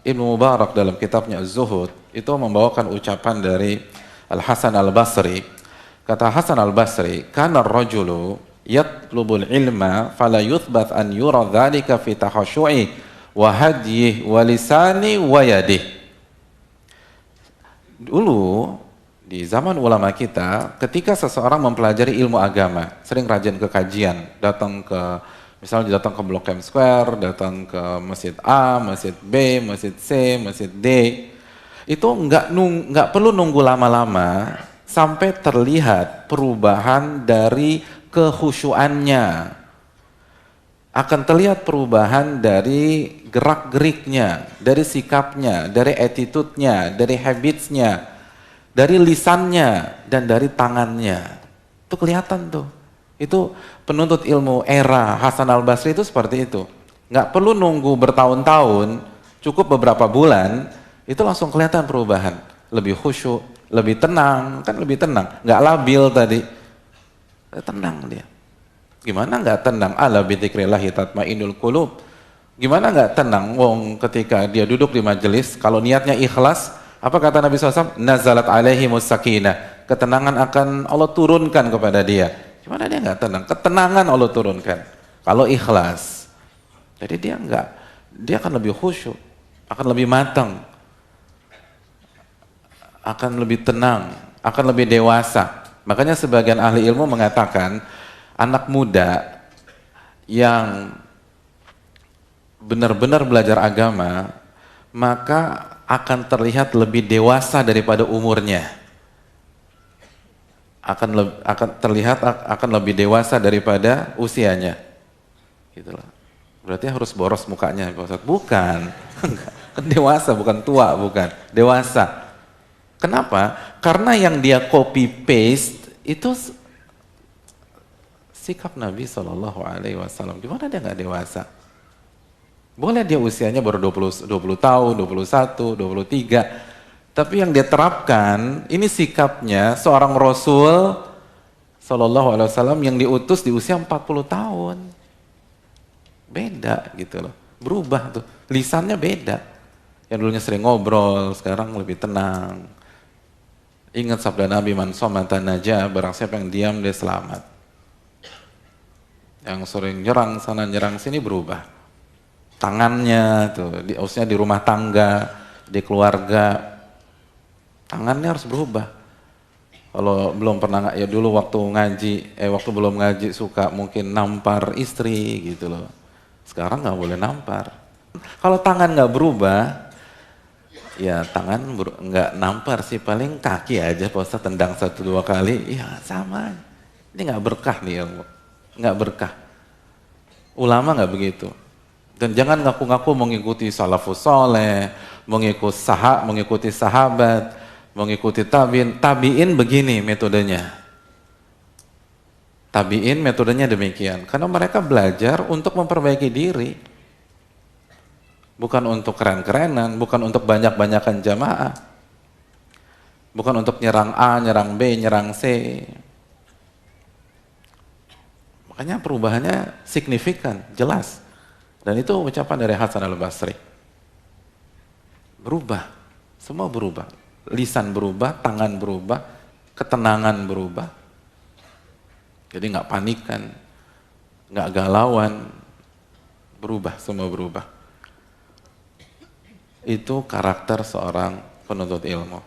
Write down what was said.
Ibnu Mubarak dalam kitabnya Az-Zuhud itu membawakan ucapan dari Al-Hasan Al-Basri. Kata Hasan Al-Basri, "Kana ar-rajulu yatlubul ilma fala yuthbat an yura dzalika fi takhashu'i wa hadyihi wa lisani wa yadihi." Dulu di zaman ulama kita, ketika seseorang mempelajari ilmu agama, sering rajin ke kajian, misalnya datang ke Blok M Square, datang ke Masjid A, Masjid B, Masjid C, Masjid D, itu nggak perlu nunggu lama-lama sampai terlihat perubahan dari kehusyuannya. Akan terlihat perubahan dari gerak-geriknya, dari sikapnya, dari attitude-nya, dari habits-nya, dari lisannya, dan dari tangannya. Itu kelihatan tuh. Itu penuntut ilmu era Hasan Al-Basri itu seperti itu. Nggak perlu nunggu bertahun-tahun, cukup beberapa bulan, itu langsung kelihatan perubahan. Lebih khusyuk, lebih tenang, kan lebih tenang. Nggak labil tadi. Tenang dia. Gimana nggak tenang? Ala bidzikrillahi tatmainnul qulub. Gimana nggak tenang? Wong ketika dia duduk di majelis, kalau niatnya ikhlas, apa kata Nabi SAW? Nazalat alaihimus sakinah. Ketenangan akan Allah turunkan kepada dia. Gimana dia nggak tenang? Ketenangan Allah turunkan. Kalau ikhlas. Jadi dia akan lebih khusyuk, akan lebih matang, akan lebih tenang, akan lebih dewasa. Makanya sebagian ahli ilmu mengatakan, anak muda yang benar-benar belajar agama, maka akan terlihat lebih dewasa daripada umurnya. Akan terlihat akan lebih dewasa daripada usianya. Gitulah. Berarti harus boros mukanya, Pak Ustaz. Bukan. Kan dewasa, bukan tua, bukan. Dewasa. Kenapa? Karena yang dia copy paste itu sikap Nabi SAW. Gimana dia nggak dewasa? Boleh dia usianya baru 20 tahun, 21, 23. Tapi yang dia terapkan, ini sikapnya seorang Rasul SAW yang diutus di usia 40 tahun. Beda gitu loh. Berubah tuh. Lisannya beda. Yang dulunya sering ngobrol, sekarang lebih tenang. Ingat sabda Nabi, man somata najah, barang siapa yang diam dia selamat. Yang sering nyerang sana nyerang sini berubah. Tangannya tuh, usia di rumah tangga, di keluarga, tangannya harus berubah. Kalau belum pernah, ya dulu waktu belum ngaji suka mungkin nampar istri gitu loh. Sekarang nggak boleh nampar. Kalau tangan nggak berubah, ya tangan nggak nampar sih, paling kaki aja Pak Ustaz tendang 1-2 kali, ya sama. Ini nggak berkah nih ilmu. Nggak berkah. Ulama nggak begitu. Dan jangan ngaku-ngaku mengikuti salafus soleh, mengikuti sahabat, mengikuti tabiin. Tabiin begini metodenya. Tabiin metodenya demikian. Karena mereka belajar untuk memperbaiki diri. Bukan untuk keren-kerenan, bukan untuk banyak-banyakan jamaah. Bukan untuk nyerang A, nyerang B, nyerang C. Makanya perubahannya signifikan, jelas. Dan itu ucapan dari Hasan Al-Basri. Berubah, semua berubah. Lisan berubah, tangan berubah, ketenangan berubah. Jadi nggak panikan, nggak galauan, berubah, semua berubah. Itu karakter seorang penuntut ilmu.